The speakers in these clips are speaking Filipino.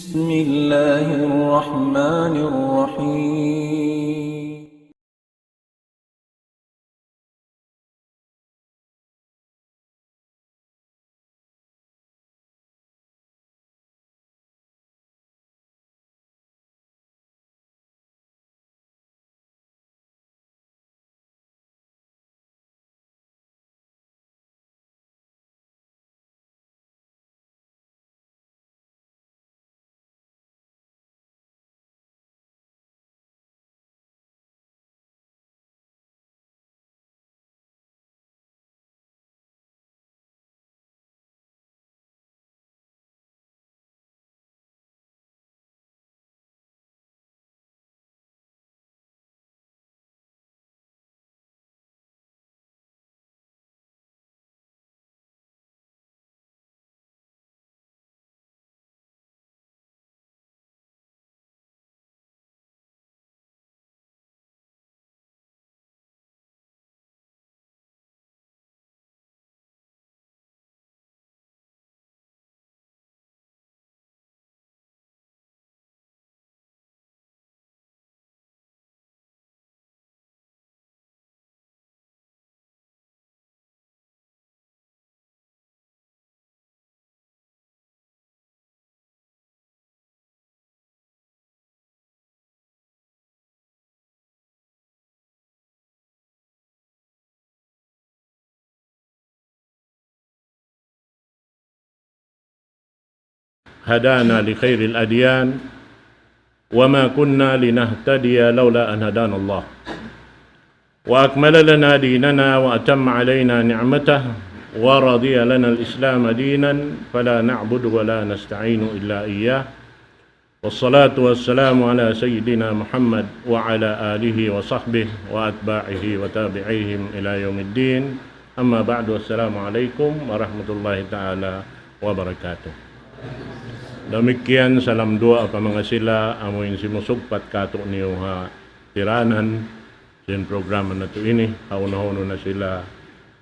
بسم الله الرحمن الرحيم هدانا لخير الأديان وما كنا لنهتدي لولا أن هدانا الله وأكمل لنا ديننا وأتم علينا نعمته ورضي لنا الإسلام دينا فلا نعبد ولا نستعين إلا إياه والصلاة والسلام على سيدنا محمد وعلى آله وصحبه وأتباعه وتابعيهم إلى يوم الدين أما بعد والسلام عليكم ورحمة الله تعالى وبركاته. Demikian salam doa pa mga sila amoy simusugpat kato niyo ha tiranan sin programa na to ini hauno na sila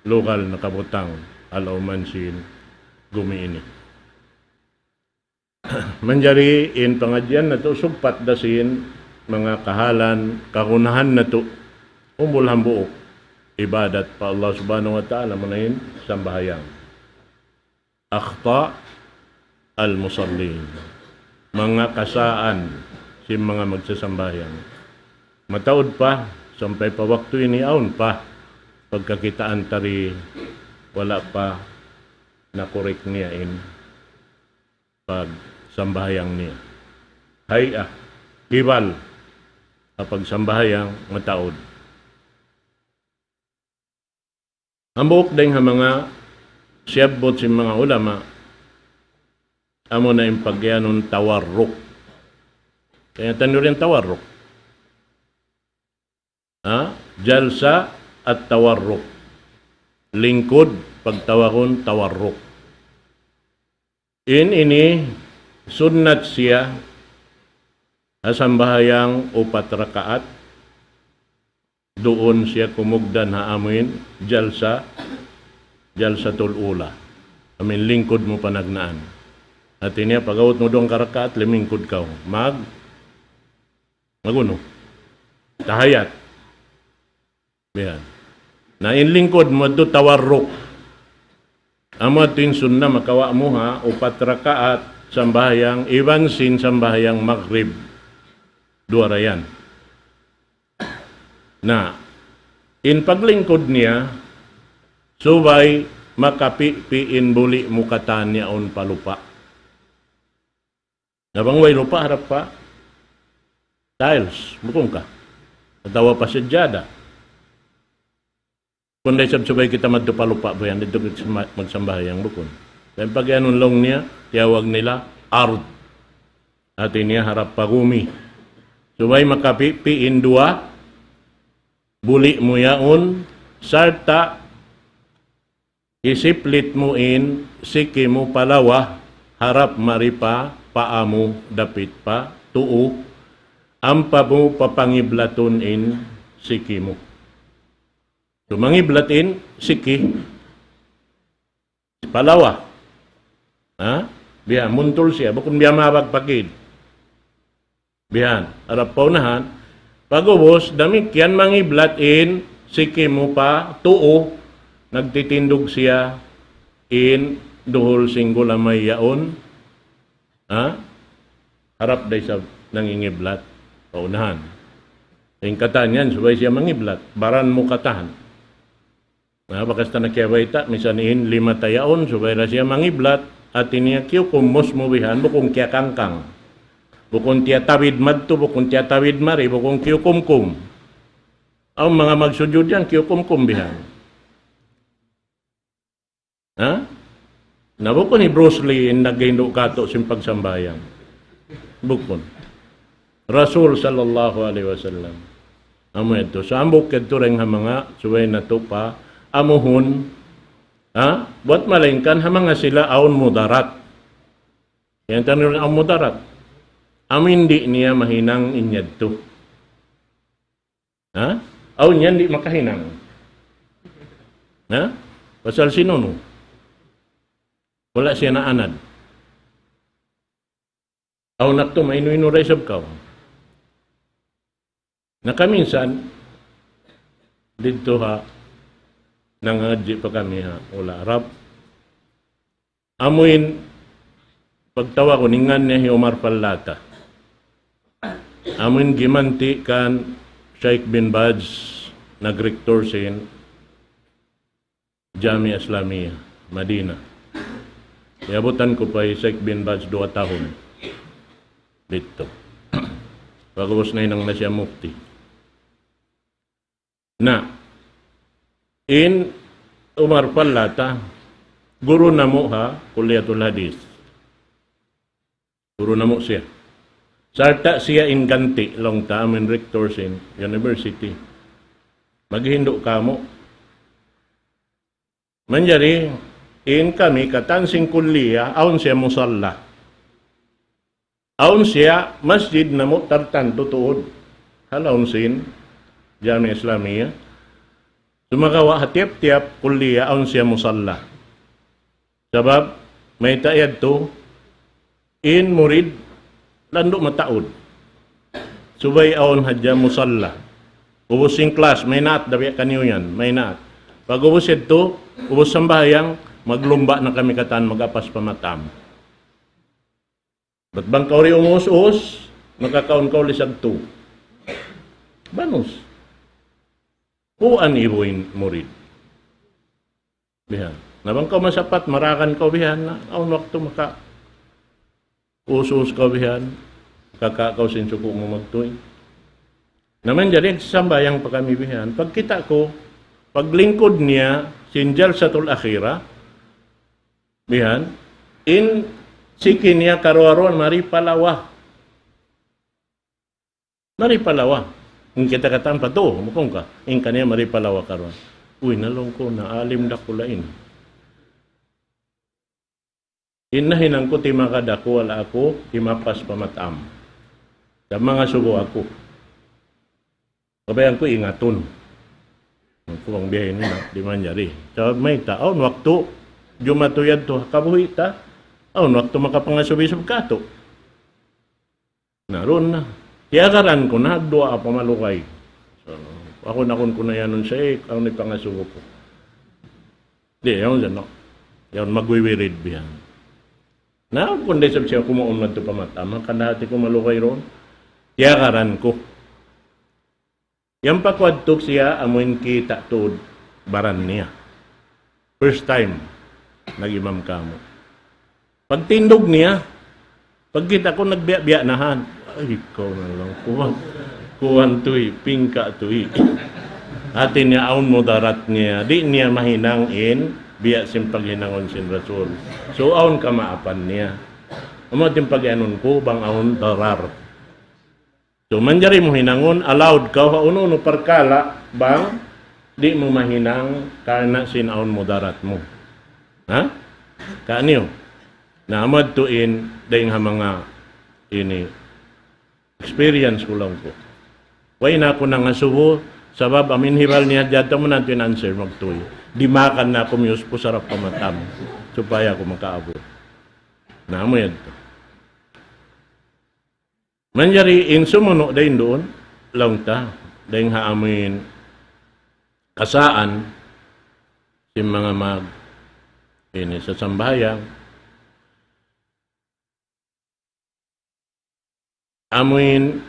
lokal na kabutang alauman sin gumi ini. Manjari in pangadyan na to sugpat dasin mga kahalan kagunahan na to umulhang buok ibadat pa Allah subhanahu wa ta'ala manahin sambahayang. Akhta al-musallin, mga kasaan si mga magsasambayan. Mataod pa, sampay pa waktu ini aun pa, pagkakitaan tari wala pa nakorek niya in pag sambahayang niya. Hay kibal kapag sambahayang mataod. Ang buok din mga siyabot si mga ulama amo na yung pagyanon tawarruk. Kaya tanyo rin tawarruk. Jalsa at tawarruk. Lingkod, pagtawakon, tawarruk. Ini sunnat siya asambahayang 4 rakaat. Doon siya kumugdan ha amin jalsatul ula. Amin lingkod mo panagnaan. At ini pagawat mo doon karakaat, limingkod ka. Maguno. Tahayat. Yan. Na inlingkod mo do tawarruk. Amo tin sunna makawa mo ha, 4 rakaat sambahayang iwansin sambahayang maghrib. 2 rayan. Na, in paglingkod niya, subay makapipiin buli mukatan niya on palupa. Nabang way lupa harap pa tiles, bukong ka. Natawa pa sadyada. Kung day sabay kita maddupa-lupa ba yan, dito magsambahayang bukon. Dahil pag yanong long niya, tiyawag nila ard. At niya harap pagumi. Subay makapipiin 2, buli mo yaon, sarta, isiplit mo in, siki mo palawa, harap maripa, paamu dapit pa, tuu, ampa mo papangiblaton in siki mo. So, mangiblatin, siki, palawa. Bihan, muntol siya, bukun biya mabagpakid. Bihan, arap paunahan, pagubos, damikyan mangiblat in, siki mo pa, tuo, nagtitindog siya in duhol singgol amay yaon. Ha? Harap day sa nangingiblat, paunahan. Yung katan yan, subay siya mangiblat, baran mo katahan. Bakas na nakiyawaita, misan in 5 tayaon, subay na siya mangiblat, at iniyakyo kumos mo bihan, bukong kya kangkang. Bukong tiya tawid madto, bukong tiya tawid mari, bukong kiyo kumkum. Ang mga magsujud yan, kiyo kumkum bihan. Ha? Nabukon ni Bruce Lee, nag-indo kato sim pagsambayang. Bukon. Rasul sallallahu alaihi wasallam. Amo ito. Sa ambok ito rin mga suway na to pa, amuhon, ha? Buat malingkan, hamanga sila aun mudarat. Yan tanong ang mudarat. Amin di niya mahinang inyad to. Ha? Aun yan di makahinang. Ha? Pasal sinuno. Wala siya na anad. Aun na to, mainuino rin sab ka. Nakaminsan, dito ha, nangadji pa kami ha, wala Arab. Amuin, pagtawa ko, ningan niya Omar Pallata. Amuin gimanti kan Sheikh bin Baz, nagrektor sin Jami Islamiyah, Madina. Iabutan ko pa Sheikh bin Baz 2 tahon. Dito. Pagkabos na yun na siya mufti. Na, in Umar Pallata, guru na mo ha, Kulliyatul Hadis. Guru na mo siya. Sarta siya in Ganti, long time in rector in university. Maghindo ka mo. Manjari, in kami, katansing kulliya, aun siya musalla. Aun siya, masjid na mo, tartan, tutuod. Halaun sin, Jami Islamiyah. Sumakawa hatiap-tiap kulliya, aun siya musalla. Sabab, may tayad to, in murid, lando mataod. Subay aun hadya musalla. Ubusing class, may naat, dabi kanyo yan, may naat. Pag ubus ito, ubus sambayang, maglumba na kami katan, magapas pamatam. Ba't bang kauri umus-us, makakaon ka ulisag to. Banos. Huan ibuin murid. Bihan. Nabang ka masapat, marakan ka bihan na, aun wakto maka usus ka bihan, kakakaw sinsuko mo magtuin. Naman dyan, sambayang pa kami bihan. Pagkita ko, paglingkod niya, sinjal sa tul akhira, bihan, in sikin niya karuaruan, maripalawa. Maripalawa. Yung kita kataan pa to, mukong ka, in kanya maripalawa karuan. Uy, nalong ko, naalim na kulain. Inahinang ko, timakadako, wala ako, timapas pamatam. Sa mga sugo ako. Kabayan ko, ingaton. Kung ang biyahe nila, di man jari. So, may taon, waktu, jumatuyad to, kabuhi ta, aun, waktu makapangasubi-sub kato. Naroon na. Tiyakaran ko na, dua pa malukay. So, ako nakon ko na yanon siya, ako na pangasubo ko. Di, yun dyan, no? Yun, magwiwirid biyan. Na, kung di siya kumuon na ito pamatama, kanahati ko malukay roon. Tiyakaran ko. Yang pakwadtok siya, amuin kita to baran niya. First time, nag-imam ka mo. Pagtindog niya, pagkita ko nagbiya-biya nahan, ay, ikaw na lang, kuhan to'y, pingka to'y. Atin niya, aun mo darat niya, di niya mahinang in, biya sim paghinangon sin Rasul. So, aun ka maapan niya. Amatin pag-anon ko, bang aun darar. So, manjari mo hinangon, allowed ka, uno parkala, bang, di mo mahinang, kana sinaon mo darat mo. Ha? Kaaniyo? Naamad to in, dahil nga mga, ini, experience ko lang po. Way na ako nang asubo, sabab, amin hibal niya, dyan mo natin answer, magtuloy. Di makan na ako, miyos po sarap pamatam, supaya ako makaabot. Namo yan to. Manjari in sumuno dahin doon, lang ta, dahin haamin kasaan si mga ini sa sambayang. Amuin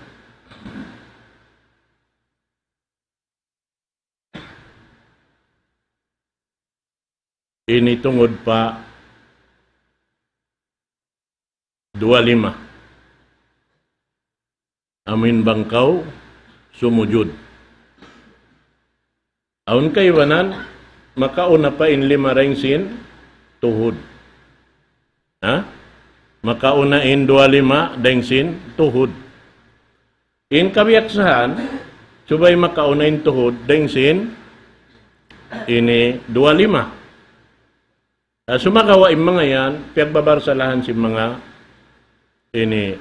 ini tungod pa 25. Amin bangkaw sumujud. Aun kaywanan makauna pa in 5 rengsin tuhod. Ha? Makauna in 25 dengsin tuhod. In kabiyaksahan, subay makauna in tuhod dengsin ini 25. Sumakawa in mga yan, piyagbabarsalahan si mga ini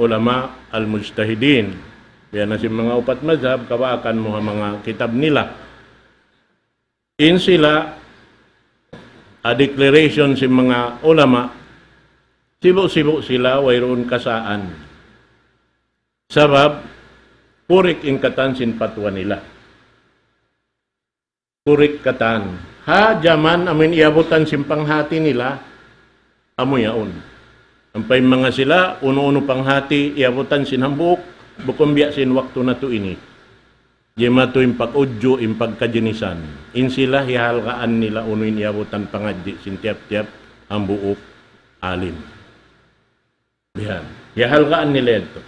ulama al-mujtahidin. Yan na si mga upat mazhab, kawakan mo ang mga kitab nila. In sila, a declaration si mga ulama, sibo-sibo sila, wayroon kasaan. Sabab, purik in katan sin patwa nila. Purik katan. Ha, jaman, amin iabutan simpanghati nila, amo yaon. Ampay mga sila, uno-uno panghati, iabutan sinambuk, bukumbya sin waktu na to ini. Jema to yung pag-udyo, yung pagkajinisan. In sila, hihalkaan nila, uno yung iabutan pangadji, sin tiap-tiap, ang buok, alim. Yan. Hihalkaan nila ito.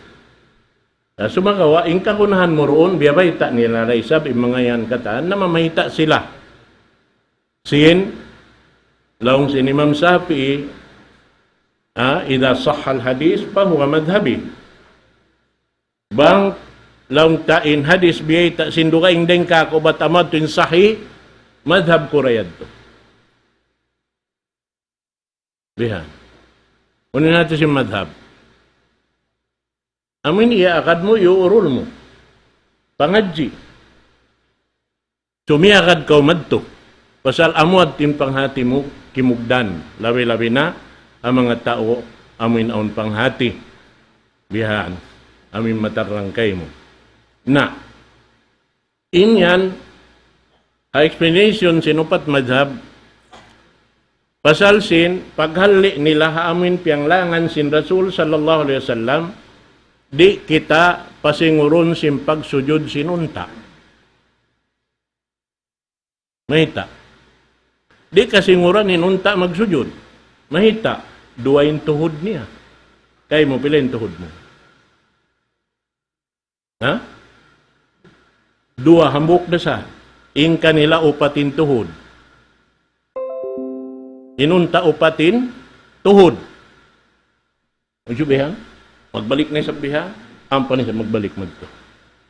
Sumagawa, in kakunahan mo roon, biyabay ta nila na isab, yung mga yan kataan, na mamahita sila. Sin, laong sin Imam Shafi'i, idha sahal hadis, pahuwa madhabi. Bang, laong tain hadis, biyay ta sinduka ingdeng kako, batamad tuin sahi, madhab ko rayad to. Bihan. Unin natin si madhab. Amin iya akad mo, iuurul mo. Pangadji. Sumiakad kau madto. Pasal amuad tim panghati mo, kimugdan. Lawi-lawi na, ang mga tao, amin aun panghati. Bihan, amin matarangkay mo. Na, inyan, explanation sinupat madhab, pasal sin, paghali nila haamin piyanglangan sin Rasul sallallahu alaihi wasallam, di kita pasingurun sin pagsujud sinunta. Mahita. Di kasinguran inunta magsujud. Mahita. Duwain tuhod niya. Kaya mo pilin tuhod mo. Ha? Dua hambuk dasa. In kanila upatin tuhod. Inunta upatin tuhod. Magsubihan? Magbalik na sa biha? Ampa na siya magbalik magto.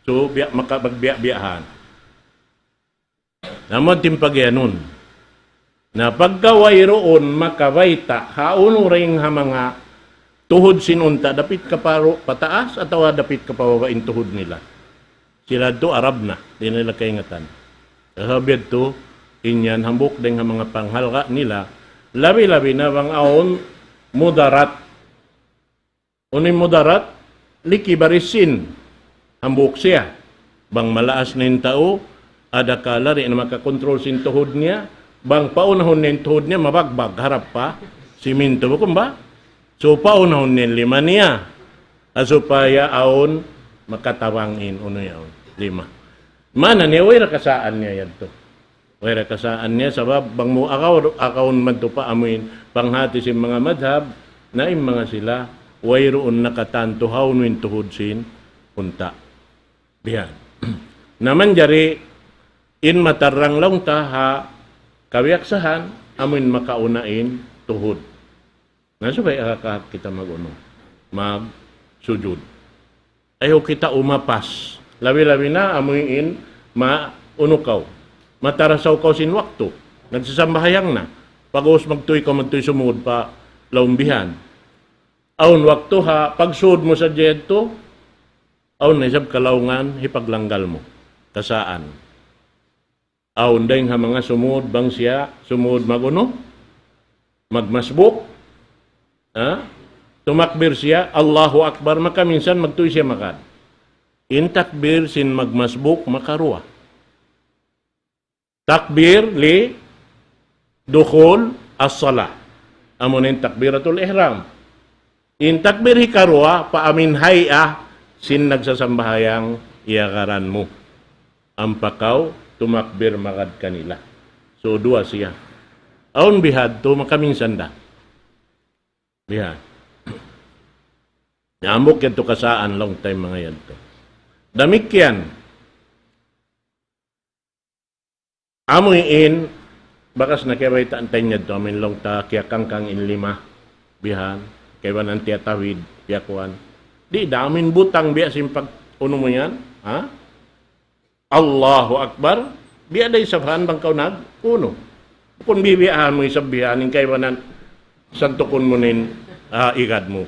So, magbiya-biyahan. Naman timpagyanon. Na pagkaway roon makawayta, hauno ring ha mga tuhod sinunta, dapit ka pataas atawa dapit ka pababain tuhod nila. Sila do Arab na, di nila kaingatan. Sabiad to, inyan hambuk din ha mga panghalka nila, labi-labi na bang aon mudarat. Unin mudarat, liki barisin, hambuk siya. Bang malaas na yung tao, ada kala rin na makakontrol sin tuhod niya, bang paunahon ng tuhod niya, mabagbag, harap pa, siminto mo ba? So, paunahon ng 5 niya. Asupaya aon, makatawangin, uno yaon, 5. Mana niya, way rakasaan niya yan to. Way rakasaan niya, sabab, bang mo akaon man to pa amuin, panghati si mga madhab, na yung mga sila, way roon nakatanto, haunuin tuhod sin, punta. Bihan. Naman jari, in matarang lang taha, kawiyaksahan, amin makaunain tuhod. Nasubay akakahap kita mag-sujud. Ayaw kita umapas. Lawi-lawi na, amuin, maunukaw. Matarasaw kaw sin wakto. Nagsasambahayang na. Pag-us magtuy ka magtuy sumud pa laumbihan. Aun wakto ha, pagsud mo sa jeto, aun na isab kalaungan, hipaglanggal mo. Kasaan. Aun dahil ha mga sumud bang siya, sumud maguno, magmasbuk, Ha? Tumakbir siya, Allahu Akbar, maka minsan magtuloy siya makad. In takbir sin magmasbuk makaruwa. Takbir li dukhul as-salah. Amunin takbiratul ihram. In takbir hikarwa, paamin hayah, sin nagsasambahayang iyakaran mo. Ampakaw, tumakbir makad kanila. So, dua siya. Aun bihad to, makaminsan da. Bihad. Nyamok yan to kasaan, long time mga yan to. Damikyan. Amuin, bakas na kaya ita antay niya to, amin long ta, kaya kangkang in lima. Bihan. Kaya nanti tawid, piyakuan. Di, damin butang biya simpag uno mo yan. Ha? Allahu Akbar. Biya day sabhan bang kaunag? Uno. Kung bibiyahan mo isabihanin, kaya nan santukon mo nin igad mo.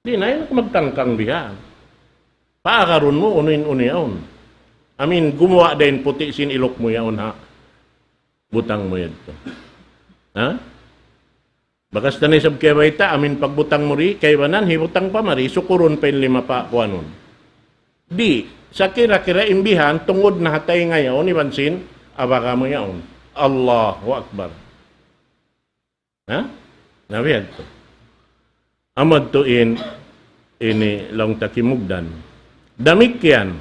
Di na yun magtangkang biya. Paakaroon mo, unin yaon. Gumawa din puti sin ilok mo yaon ha. Butang mo yan to. Ha? Bakas tanay sab kaya baita, pagbutang mo ri, kaya banan, hibutang pa mari, sukuron pa yung lima pa kuanon. Di, sa kira-kira imbihan, tungod na hatay ngayon, ibansin, abaka mo yaon. Allahu Akbar. Ha? Nabiyad to. Amad to ini long takimugdan. Damik yan.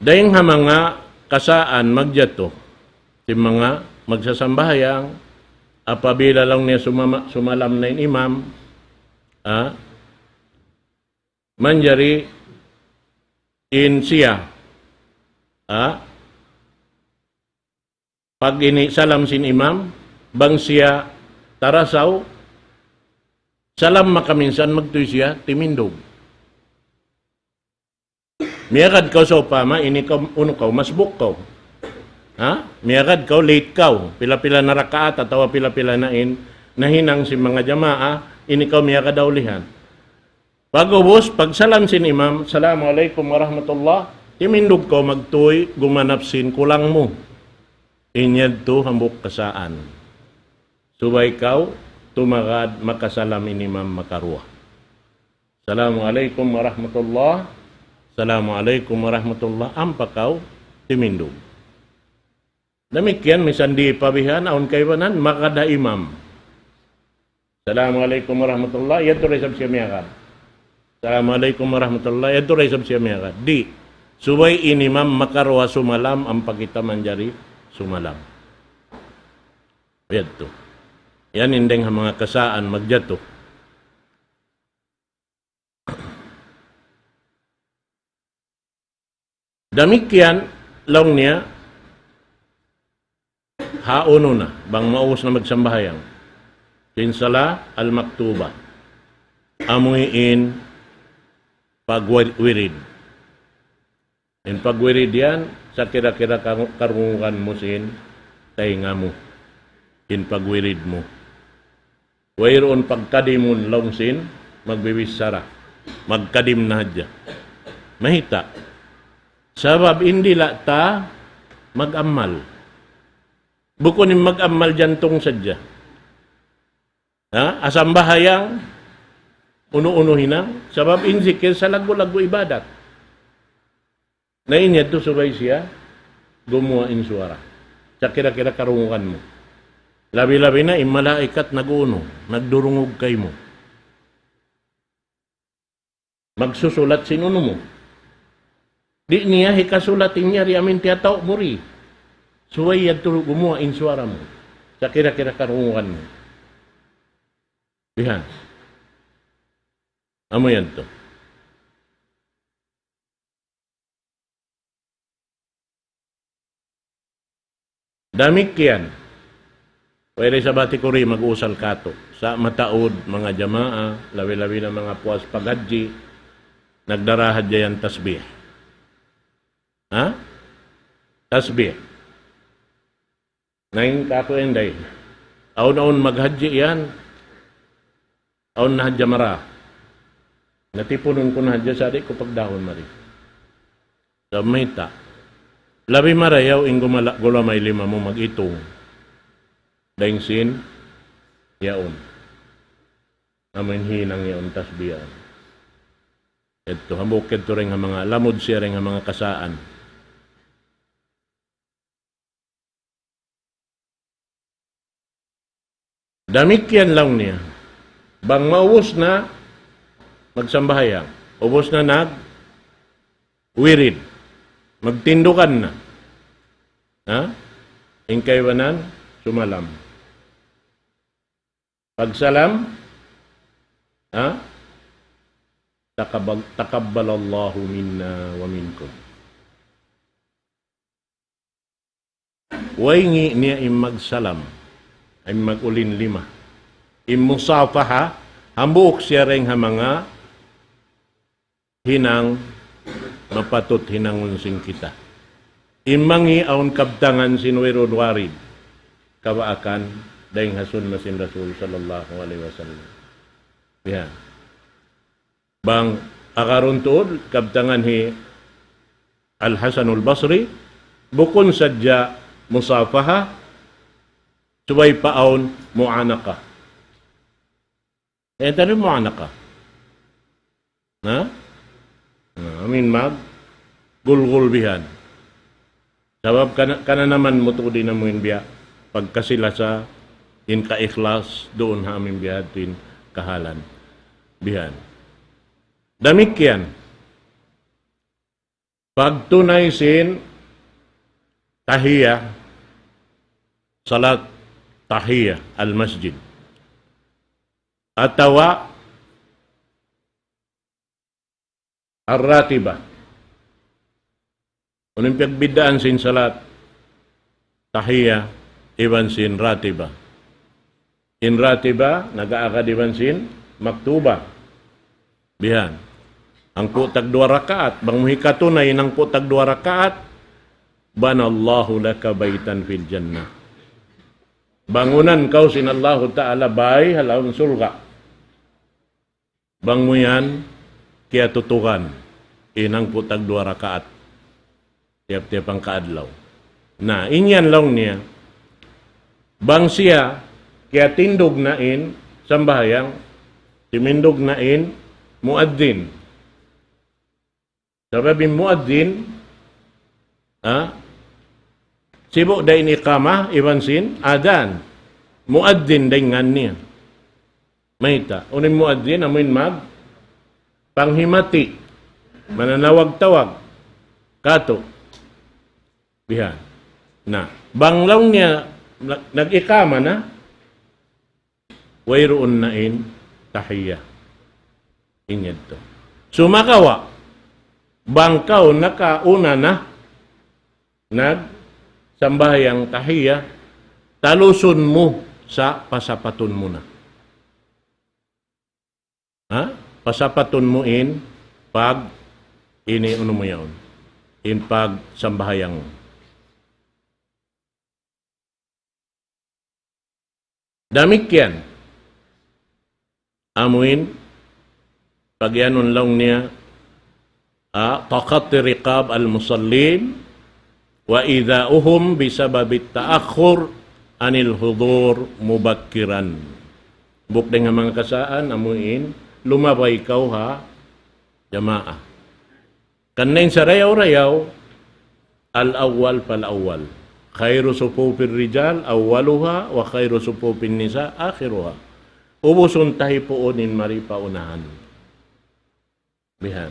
Dayang mga kasaan magjato, si mga magsasambahayang, apabila lang niya sumalam na yung imam, manjari in siya, pag ini salam sin imam, bang siya tarasaw, salam makaminsan magtuy siya, timindog. Miyagad ka sa upama, ini ka, uno ka, masbuk ka. Ha? Miyagad ka, late ka. Pila-pila na rakaat, atawa pila-pila na nahinang si mga jamaa, ini ka miyagad daulihan. Pag-ubos, pag salam sin imam, Assalamualaikum warahmatullah, timindog ka, magtuy, gumanap sin kulang mo. Inyad to, hambuk kasaan. Subay ka, tumagad, makasalam in imam makaruwa. Assalamualaikum warahmatullah, Assalamualaikum warahmatullah. Ampakaw, timindog. Damikyan, misan di pabihan, aun kaywanan, makada imam. Assalamualaikum warahmatullah. Yato rin sab siya miyakad. Assalamualaikum warahmatullah. Yato rin sab siya miyakad. Di, subay inimam makarwa sumalam, ang pagkita manjari sumalam. Yato. Yan indeng mga kasaan magjato. Damikyan, long niya, hauno na, bang maus na magsambahayang. Kinsala al-maktuba. Amuin pagwirid. In pagwirid yan, sa kira-kira karungan mo sin, tainga mo. In pagwirid mo. Wayroon pagkadimun long sin, magbibisara. Magkadim na hadya. Mahita. Sabab hindi ta mag-amal. Bukod ni mag-amal jantong sadya. Ha? Asam bahayang uno-unuhin na. Sabab inzikir sa lago-lago ibadat. Na inyad to subay siya, gumawa in suara. Sa kira-kira karungan mo. Labi-labi na, malaikat nag-uno, nagdurungog kay mo. Magsusulat sinuno mo. Di niya hikasulatin niya riamin tiyataw mo ri. Suway yan to gumawa in suara mo. Sa kira-kira karungan mo. Bihan. Amo yan to. Damik yan. Pwede sa bati ko rin mag-usal kato. Sa mataod, mga jamaa, lawi-lawi na mga puwas pagadji, nagdarahad yan tasbih. Ha? Tasbih. Naing kako enday. Aun-aun maghadji yan. Aun na hadya mara. Natipunon ko na hadya sa adik ko pagdahon mari. Sa mahita. Labi marayaw ing gulamay lima mo mag-itong. Daing sin, yaon. Amin hinang yaon tasbihan. Ito, hambok ito rin nga mga lamod siya rin nga mga kasaan. Damikyan lang niya. Bang maubos na, magsambahayang. Ubos na wirid. Magtindukan na. Ha? Ingkaywanan, sumalam. Pagsalam, ha? Takabbalallahu minna wa minkum. Way ngi niya magsalam, ay magulin lima. Musafaha, hambuok siya rin ha mga hinang mapatot hinangunsing kita. Imangi aun kabtangan sinuwero warid kawaakan dahing hasun masin Rasul sallallahu alaihi wasallam. Ya. Bang akaron tuod kabtangan hi Al-Hasan al-Basri bukon sadya musafaha subay paon muanaka. Tadi muanaka. Na? Amin mag gulgul bihan. Sabab kana naman mutudi na mo biya pagkasila sa in ka-ikhlas doon ha amin biya tin kahalan bihan. Damikyan. Pagtunay sin tahiyya salat tahiyya al-masjid. Atawa ar-ratiba. Unang pagbidaan sin salat tahiyya iban sin ratiba. In ratiba nag-aakad iban sin maktuba. Bihan. Ang putag 2 rakaat, bang muhikatunay ng putag 2 rakaat, banallahu laka baitan fil jannah. Bangunan kau sin Allah Ta'ala bay halaun surga. Bang mo yan, kaya tutukan, inang putag 2 rakaat. Tiap-tiap ang kaadlaw. Na, inyan lang niya, bang siya, kaya tindog na in, sambahayang, timindog na in, muadzin. Sabi muadzin, sibuk dain iqamah, ibansin, adan. Muadzin dengan niya. Mahita. Unin muadzin, amin mag, panghimati, mananawag-tawag, kato. Bihan. Na, banglaw niya, nag-ikama na, wayroon na in, tahiyya. Inyad to. Sumakawa, bangkaw nakauna na, nag-sambahayang tahiyya, talusun mo sa pasapaton mo na. Ha? Pasapaton mo in, pag, ini ano mo yun, in pag sambahayang. Damikyan, amuin, pagyanon lang niya, taqat riqab al-musallin, wa idha'uhum bisababit ta'akhur anil hudur mubakkiran. Bukde nga mga kasaan, amuin, lumabay ikaw ha, jamaah. Kanain sa rayaw-rayaw, al-awwal pal-awwal. Khairu sufufir rijal, awwaluha, wa khairu sufufin nisa, akhiruha. Ubusun tahi puunin maripaunahan. Bihan.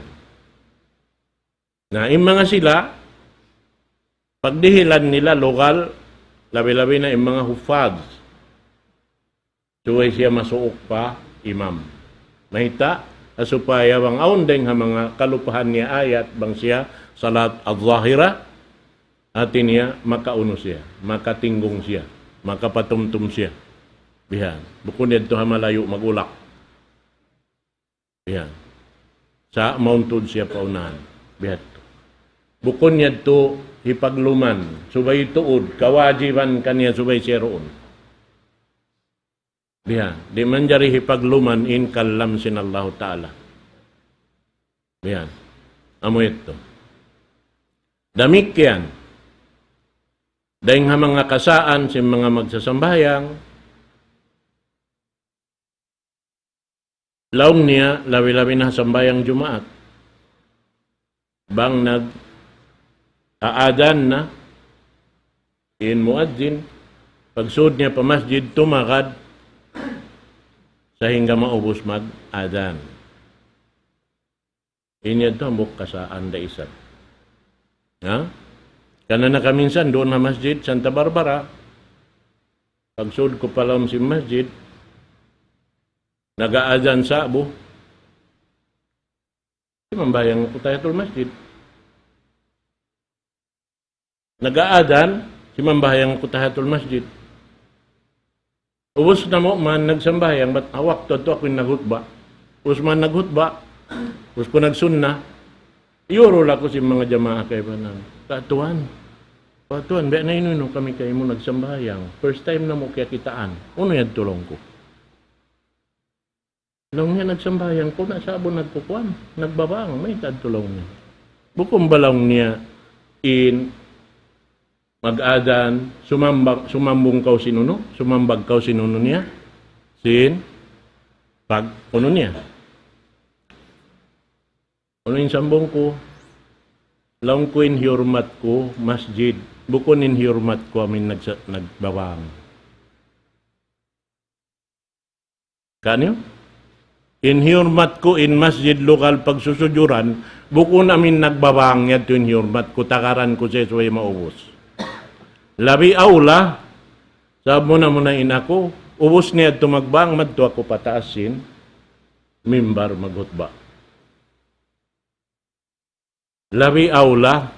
Na yung mga sila, pagdihilan nila lokal, labi-labi na yung mga hufads. Suway siya masuok pa, imam. Mahita, asupaya bang aundeng ha mga kalupahan niya ayat, bang siya salat al-zahira, atin niya makauno siya, makatinggong siya, makapatumtum siya. Bihan. Bukod nito ha malayo magulak. Bihan. Sa mountod siya paunahan. Bihan. Bukod niya ito hipagluman, subay tuod, kawajiban kanya subay siya roon. Bihan. Di man jari hipagluman in kalam sin Allah Ta'ala. Bihan. Amo ito. Damikyan. Dahil nga mga kasaan si mga magsasambayang, Laong niya, lawi-lawi na sambayang Jumaat. Bang aadan na, in muadzin, pagsud niya pa masjid, tumakad, sa hingga maubos mag-adan. Inya ito, hambuk kasaan da isan. Ha? Kana na kaminsan, doon na masjid, Santa Barbara, pagsud ko palam si masjid, nag-aadhan sa abo. Mambayang ko tayatul masjid. Nag-aadhan, si mambayang ko tayatul masjid. Ubus na mo man nagsambayang, ba't awak to ako yung naghutba. Ubus man naghutba, ubus ko nagsunna, iuro lang ko si mga jamaah kay Banan. Katuan, be na inuno kami kayo mo nagsambayang. First time na mo kaya kitaan. Uno yan tulong ko. Lang niya nagsambayang ko, nasabo nagkukuan, nagbabang, may tadtulong niya. Bukong balong niya in mag-adan, sumambong kaw sinuno, sumambag kaw sinuno niya, sin pag uno niya. Ano yung sambong ko? Lang ko in hurmat ko, masjid. Bukon in hurmat ko, amin nagbawang. Kanyo? In hurmat ko, in masjid lokal pagsusujuran, bukon amin nagbawang yan to in hurmat ko, takaran ko sa suway maubos. Labi aula, sabi mo na inako, ubos niya tumagbang, madto ako pataasin, mimbar maghutba. Labi aula,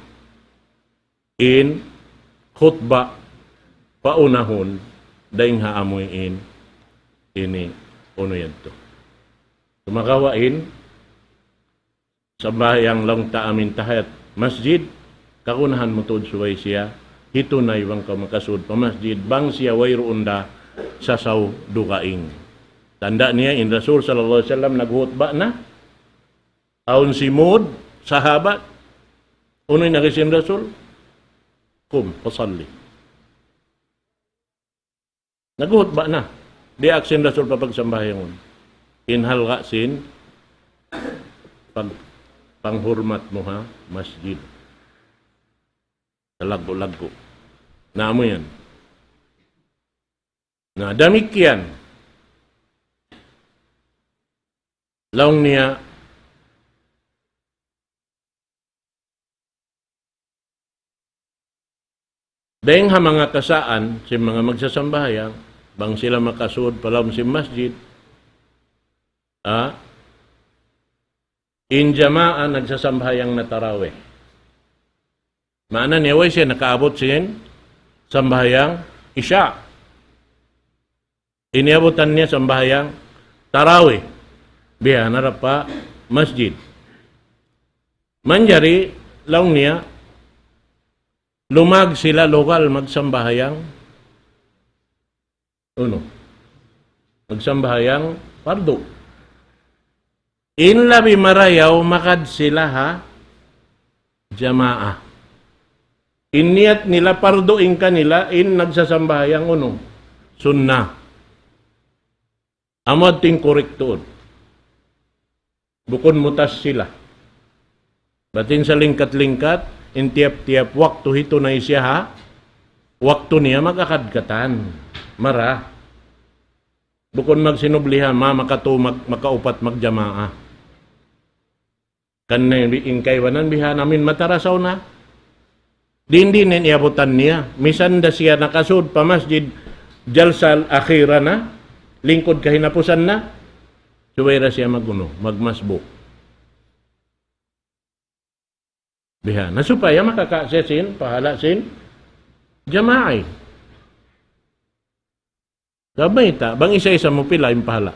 in khutba, paunahon, daing haamoy ini, uno yan to. Tumakawain, sambayang lang ta amin tahayat masjid, kakunahan mo tuod suway siya, ito na iwang ka makasud pa masjid, bang siya wayro unda sa saw dukaing. Tanda niya, in Rasul sallallahu alaihi wasallam, naghutba na, aun si Mud, sahabat, uno'y nakisin Rasul, kum, pasalli. Naghutba na, di aksin Rasul papagsambahayon. Inhalga sin, panghurmat mo ha, masjid. Lago-lago. Namo yan. Na damikyan. Laong niya dahing ha mga kasaan si mga magsasambayang bang sila makasud palam si masjid in jamaa nagsasambayang na tarawih. Maana niya, way siya nakaabot sin sambahayang isya. Iniabutan niya sambahayang tarawih. Biya narap pa masjid. Manjari, laong niya, lumag sila lokal magsambahayang magsambahayang pardo. In labi marayaw, makad sila ha, jamaah. Iniyat nila, pardoin kanila, in nagsasambahayang sunnah. Amad ting korrektoon. Bukon mutas sila. Batin sa lingkat-lingkat, in tiap-tiap waktu hito na isya ha, waktu niya magakadkatan. Mara. Bukon magsinublihan, makaupat magjamaa. Kanay ingkaywanan, biha namin matarasaw na. Din iyabutan niya. Misan da siya nakasud pa masjid jalsal akhira na. Lingkod kahinapusan na. Suwera siya magmasbo. Biha. Nasupaya makakasesin, pahala sin, jamaay. Gabay ta, bang isa-isa mo pila yung pahala.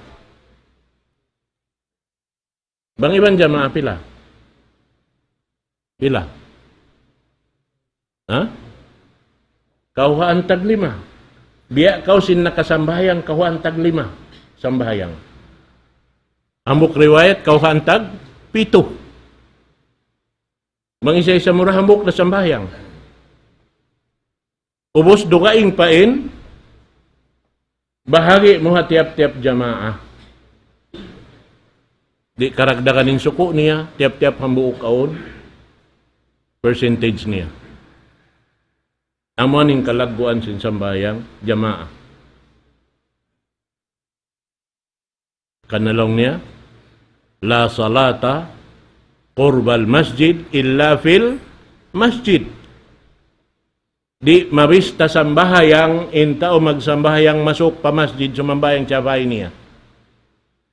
Bang ibang jamaah pila? Pila? Ha? Kauhaan tag 5. Biya kau sin nakasambayang kauhaan tag 5. Sambayang. Ambok riwayat kauhaan tag 7. Mangisa-isa mura hambok na sambayang. Ubos dugaing pain, bahagi mo tiap-tiap jamaah. Di karagdagan ng suko niya, tiap-tiap ang buok kaon, percentage niya. Amo ning kalagguan sin sambayang jamaah. Kanalong niya, la salata qurbal masjid illa fil masjid. Di mabista sambahayang inta o magsambahayang masuk pa masjid sumambayang tiyabay niya.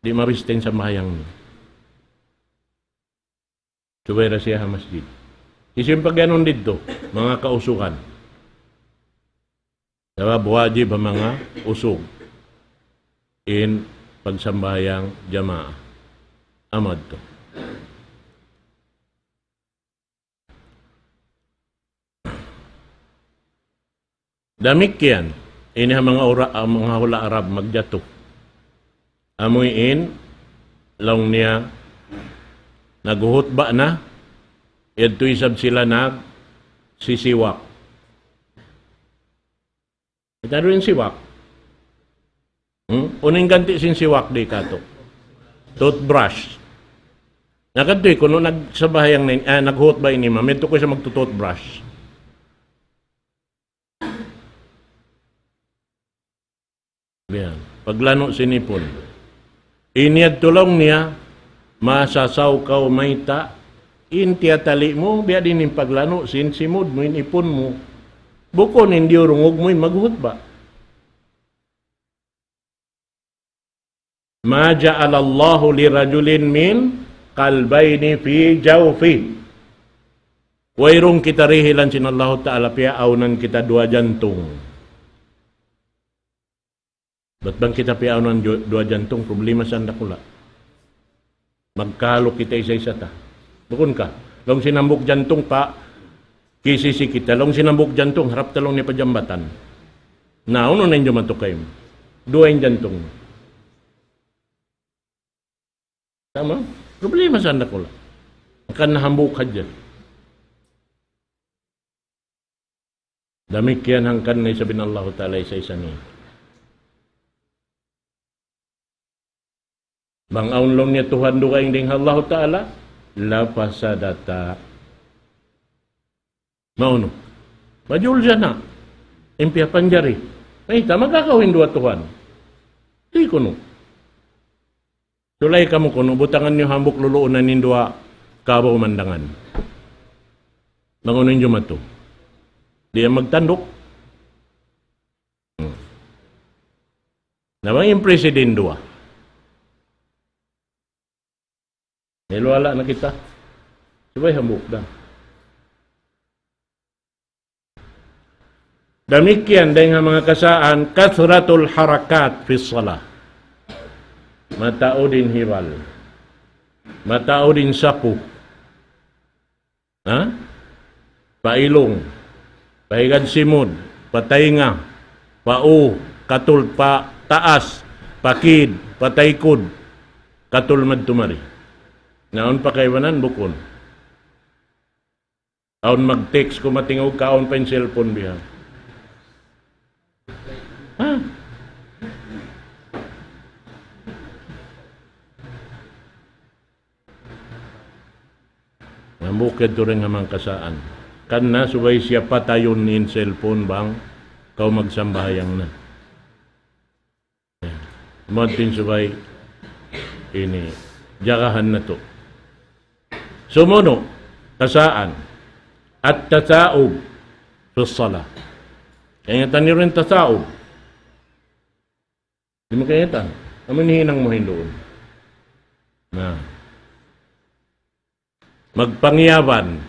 Di mabista yung sambahayang niya. Subera siya ha masjid. Isin pag ganun dito, mga kausukan. Diba, buwajib ang mga usog in pagsambayang jamaah. Amad to. Damik yan. Ini mga hula Arab magjato. Amoy in, long niya, naguhutba na, ito isab sila sisiwak. Ito rin siwak. Uning ganti sin siwak di kato. Toothbrush. Nakatoy, kuno nagsabahayang naghutba ini, mamento ko siya magtutoothbrush. Yan. Paglano sinipon. Iniyad tulong niya, masasaw ka umayta, intiya tali mo, biya din yung paglano, sinsimod mo, inipon mo, bukon hindi urungog mo, maghutba. Ma ja'alallahu li rajulin min qalbayni fi jawfi. Wairong kita rihilan sinallahu ta'ala piya, aunan kita dua jantung. Ba't bang kita piya aunan dua jantung? Problema saan dakula. Magkalo kita isa-isa ta. Bukon ka. Long sinambok jantung pa, kisisi kita. Long sinambok jantung, harap talong ni pajambatan. Na, ano na yung jumato kayo? Dua yung jantung. Tama? Problema saan dakula. Akan nahambok ka dyan. Damik yan hangkan na isabin Allah Ta'ala isa-isa niya. Bang aunlong niya Tuhan duga inding Allah Ta'ala, la pasadata. Mauno. Majul siya na. Impia panjari. Ay, magkakawin dua Tuhan. Di kuno. Tulay kamu kuno, butangan niyo hambok luluunan nin dua kabaw mandangan. Mangunin niyo mato. Di magtandok. Namang yung president dua. Nilwala na kita. Sabay hambuk na. Demikian dengan mga kasaan, kathratul harakat fi salah. Matao din hiral. Matao din saku. Ha? Pailong. Pahigad simod. Patainga. Pau. Katul pa taas. Pakid. Pataykod. Katul madtumari. Naon pa kaywanan bukon. Aon mag-text ko matingog kaon pa yung cellphone biha. Ha? Nambukid to rin nga mga kasaan. Kan na subay siya patayon nin cellphone bang kau magsambahayang na. Matin subay ini jagahan na to. Sumuno, kasaan, at tasaob sa salah. Kaya nga tanyo rin tasaob. Di mo kaya tan. Amin hinang mo hindoon. Na. Magpangyaban.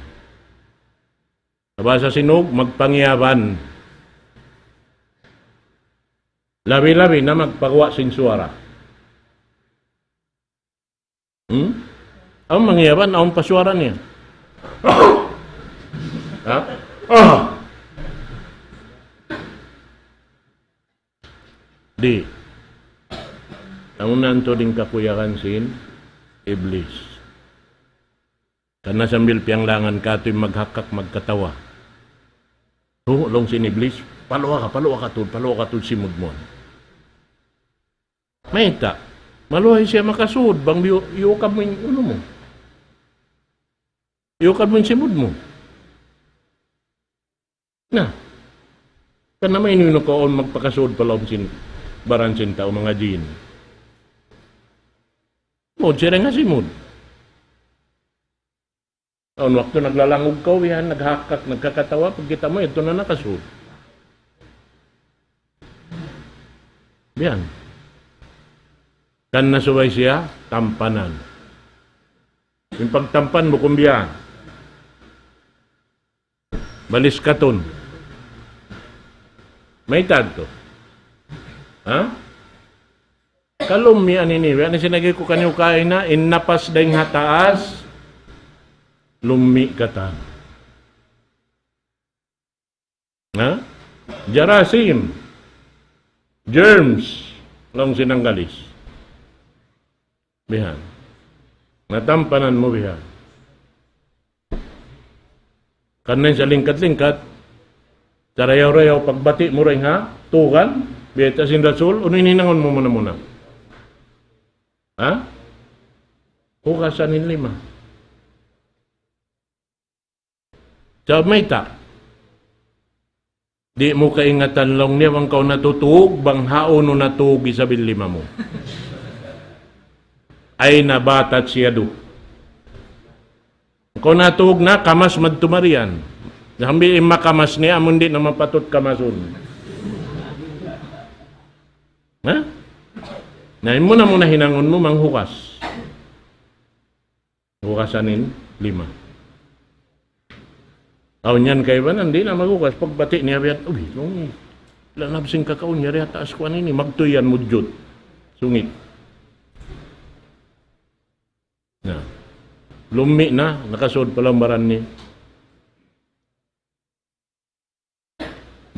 Nabasa sinog, magpangyaban. Labi-labi na magpagawa sinsuara. Ang mangyaban, ang pasuara niya. Ha? Di. Ang nanto din kakuyakan sin Iblis. Kana sambil pianglangan ka ito'y maghakak magkatawa. Long sin Iblis, paluwa ka tud simod mo. May ta. Maluhay siya makasud, bang iukab mo yung ulo mo. Iukab mo yung simod mo. Na, kana may nino ko magpakasud pala sin baransin tao mga jin. Mod siya nga simod. Ang waktu naglalangog ka, yan, naghakak, nagkakatawa, pag kita mo, ito na nakasud. Yan. Kan nasuway siya, tampanan. Yung pagtampan mo kumbiya, balis katon. May tagto. Ha? Kalumya nini. Ano sinagay ko kanyo kain na, inapas dahing hataas, lumi kata. Ha? Jarasim. Germs. Long sinanggalis. Bihan. Natampanan mo bihan. Kanan sa lingkat-lingkat, sarayaw-rayaw, pagbati mo rin ha, tukan, biyeta sin Rasul, unoy hinangon mo muna. Ha? Hukasanin 5. Sa may ta, di mo kaingatan lang niya, wang kau natutug, bang haon no natug isabil 5 mo. Ay nabatat siya do. Kung natug na, kamas madtumarian. Sambil makamas niya, amon di na mapatot kamasun. Ha? Na mo na muna hinangon mo, manghukas. Hukasanin 5. Aw niyan kay ba, hindi na maghukas. Pagbati niya, uy, sungit. Lanabsing kakaon niya, rin taas ko anini, magtuyan mo jud. Sungit. Na. Lumi na, nakasud pa lang baran ni.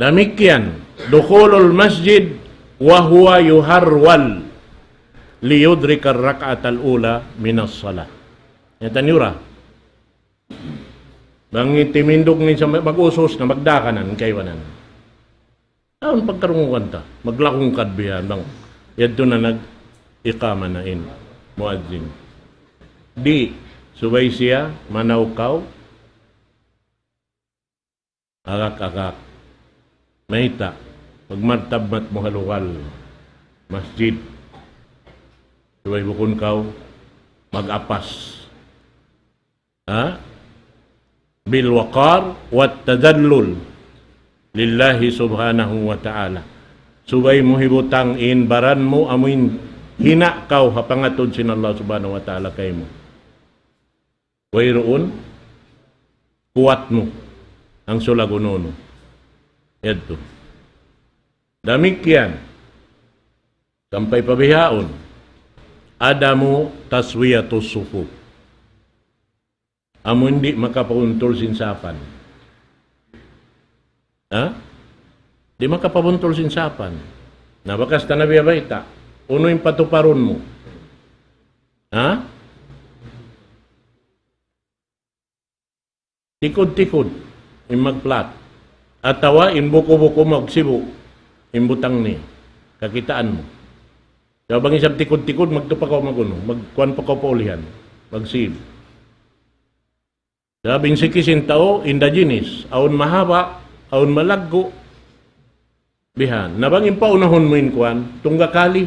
Damikyan, dukhulul masjid wa huwa yuharwal liyudrika ar-rak'at al-ula min as-salah. Yan yura. Bang itimindog ni sa mag-usos na magdakanan kay wanan. Aon pagkarungukan ta, maglakong kadbihan bang yadto na nag-iqama na in muadzin. Di subay siya manawkaw agak-agak mahita magmartabmat mo haluwal masjid subay bukon kaw mag-apas ha bil waqar wat tadallul lillahi subhanahu wa ta'ala subay mo hibutang in baran mo amuin hina kaw hapangatod sin Allah subhanahu wa ta'ala kay mo. Wayroon, kuwat mo ang sulagunono. Ito. Damikyan, sampay pabihaon, adamu taswiyatus sufu. Amo hindi makapuntol sinsapan. Ha? Di makapuntol sinsapan. Nabakas na nabiyabayta. Uno yung patuparon mo. Ha? Tikod-tikod, yung magplat. At tawa, imbuko-buko magsibo, imbutang ni, kakitaan mo. Kaya bang isang tikod-tikod, magtupa ka maguno, magkuhan pa ka paulihan, magsib. Sabing sikisin tao, indigenous, aun mahaba, aun malaggo, bihan. Nabang impaunahon mo kuhan, tungga kali,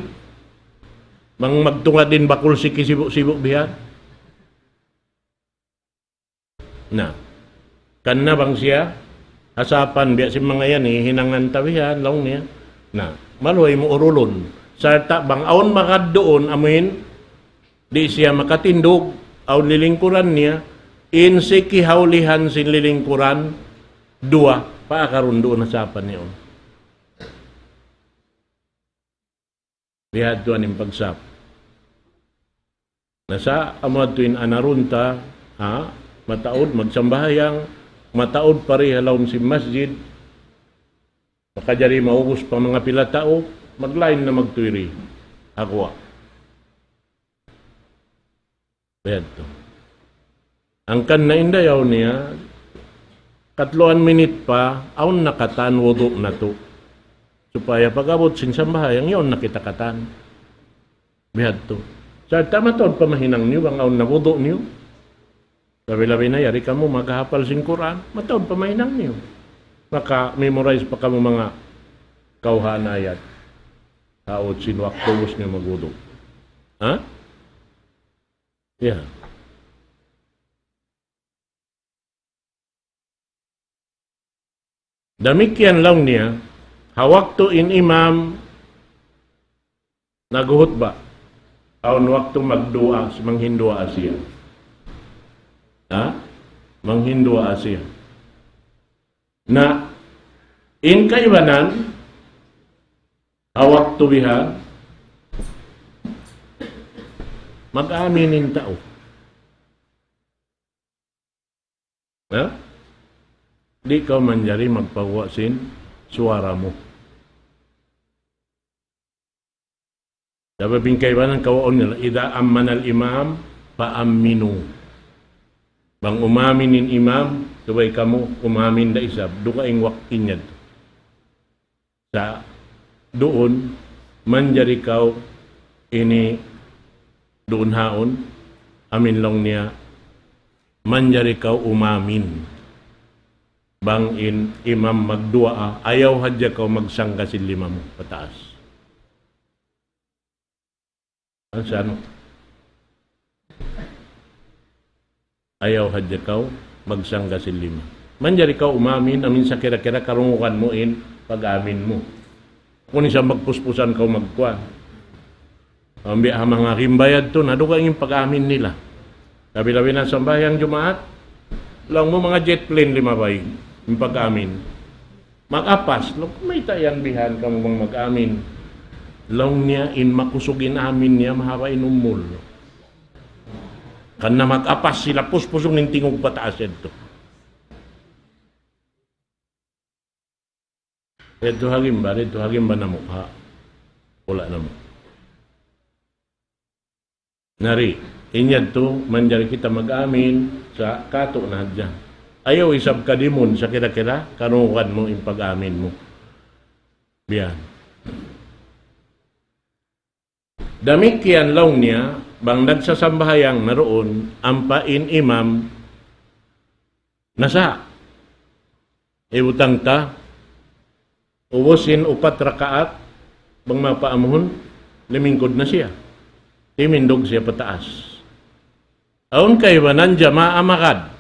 mang magtunga din bakul sikisibo-sibo bihan. Na, kan na bang siya, hasapan biya si mga yan hinangan tawihan, laong niya, na, maluhay mo urulon. Sarta bang aon makad doon, amin, di siya makatindog, aon lilingkuran niya, insi kihaulihan sin lilingkuran, 2, paakaroon doon hasapan niya. Lihat doon yung pagsap. Nasa amad tuwin anarunta, ha, mataod, magsambahayang, mataod pari halawm si masjid, makajari maubos pa mga pila tao, maglain na magtuiri. Akwa. Beto. Ang kan na indayaw niya, 3 minit pa, aun nakatan wudu na to. Supaya pag-abot sin sambahayang, yun nakitakatan. Bihad to. Sa tama to, pamahinang niyo, ang aun na wudu niyo. Labi-labi na, yari ka mo, maghahapal sing Quran, mataon pamahinang niyo. Maka-memorize pa ka mo mga kauhan ayat. Haot sinwak tuwos niyo magwudu. Ha? Yeah. Damikian lang niya, hawak to in imam, naguhot ba? Aun waktu magdua, manghindua siya. Ha? Manghindua siya. Na, in kaibanan, hawak to biha, mag-aminin tao. Ha? Di ka manjari magpawasin suara mo. Dapat bingkay ba ng kawaon nila? Ida amman al-imam, pa-aminu. Bang umaminin imam, sabay kamu, umamin da isab. Dukaing waktin niya. Sa doon, manjari kaw, ini doon haon, amin lang niya, manjari kaw umamin. Bang in imam magdua, ayaw hadya kaw magsangga si lima mo, pataas. Ang sano? Ayaw hadya kaw magsangga si lima. Manjari kaw umamin, amin sa kira-kira karungukan mo in pag-amin mo. Kung isa magpuspusan kaw magkuhan. Ang mga rimbayad to, naduga yung pag-amin nila. Labi-labi na sambayang Jumaat, lang mo mga jet plane limabay, yung pag-amin. Mag-apas, may tayan bihan ka mo bang mag-amin. Long niya, in makusugin amin niya, mahaba inumul. Kan na mag-apas sila, puspusong ng tingog pataas ito. Ito hagim ba na mukha? Wala na mo. Nari, inyad to, manjari kita mag-amin sa kato na dyan. Ayaw isab ka dimon sa kira-kira, kanukan mo yung pag-amin mo. Biyan. Damikian law niya, bang nagsasambahayang naroon, ang pain imam, nasa. Iutang ta, ubusin upat rakaat, bang mapaamuhon, limingkod na siya. Timindog siya pataas. Aun kayo ba nandya maamakad?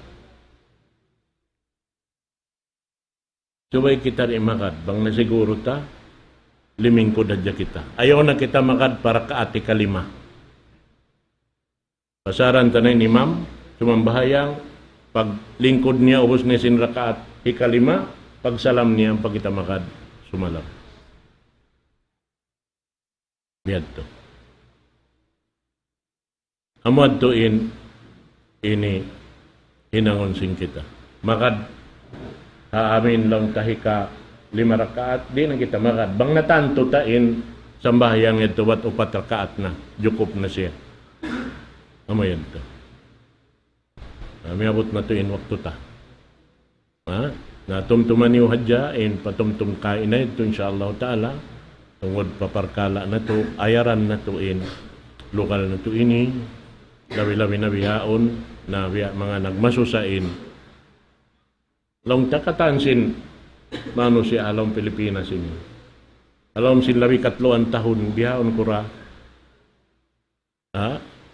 Subay kita rin makad, bang nasiguro ta, limingkod hadya kita. Ayaw na kita makad para kaati kalima. Pasaran tanay ni imam, sumambahayang, pag lingkod niya, ubos na sinrakaat, ikalima, pag salam niya, pag kita makad, sumalam. Biyad to. Amad to ini hinangonsing kita. Makad, haamin lang tahika 5 rakaat, di na kita makad. Bang natanto tain, sambahayang ito, wat 4 rakaat na, jukop na siya. Amo yan to. May abot na to in waktu ta. Natumtuman yung hadya, in patumtum kain na ito, insyaAllah ta'ala. Tungod paparkala na to, ayaran na to in lokal na to ini, labi-labi na bihaon, na mga nagmasusain. Long takatansin, mano si alam Pilipinas ini. Alam sin labi 3 tahun, bihaon ko ra.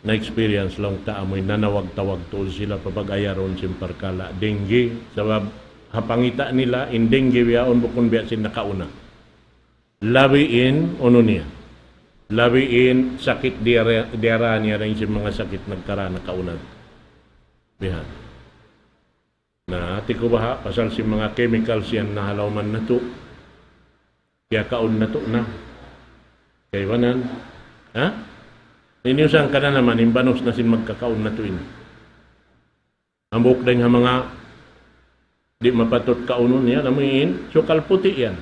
Na-experience lang taamoy, nanawag-tawag to sila papag-ayaron sin parkala. Dengue, sabab hapangita nila, in dengue bihaon bukon biya sin nakauna. Labiin, ano niya? Labiin, sakit diara niya rin si mga sakit nagkara na kaunad. Bihan. Na, ati ko ba pasal si mga chemicals yan na halawman na to. Kaya kaun na to na. Kaya wanan. Ha? Niniusan ka na naman, imbanos na sin magkakaun na to in. Ang buhok din nga mga di mapatot kaunon niya, namuin, sukal puti yan.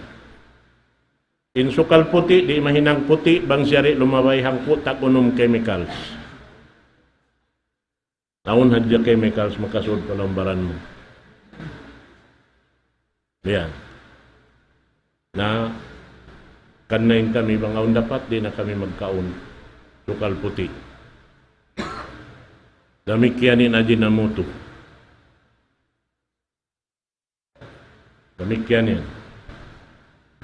In sukal puti, di mahinang puti, bang siyari lumabay hang putak unom chemicals. Naun hadya chemicals, makasud palambaran mo. Yan. Na, kanayin kami, bang aun dapat, di na kami magkaun. sukal puti. Demikianin Ajinomoto. Demikian yan.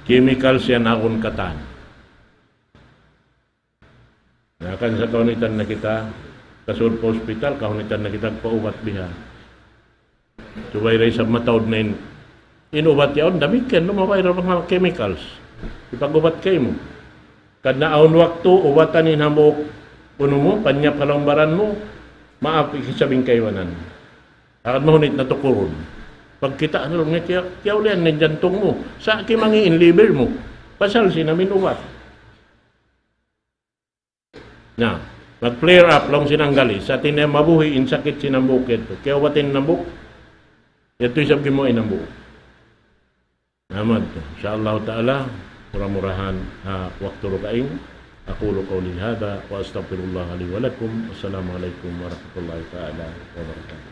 Chemicals yan akong katan. Nakan sa kaunitan na kita, kasulpo hospital, kaunitan na kita paubat biha. Subay rin sa matawad na inubat yaon, damikian, lumabay rin mga chemicals. Ipag-ubat kayo mo. Kad na aon waktu, ubatan ni hamok puno mo, panyap kalombaran mo, maapi sabing kaywanan. Akad mahunit na tukuron. Pag kita, ano nga, tiyaw liyan ng jantong mo, sa kimangiin liver mo, pasal sinamin ubat. Na, mag-flare up lang sinanggali, sa tinay mabuhi, insakit sinambukit. Kaya watin nambuk, ito'y sabi mo inambuk. Naman to. Insyaallah ta'ala, murah-murahan waktu rukain. Aqulu qawli hadha wa astaghfirullah li wa lakum. Wassalamualaikum warahmatullahi ta'ala wabarakatuh.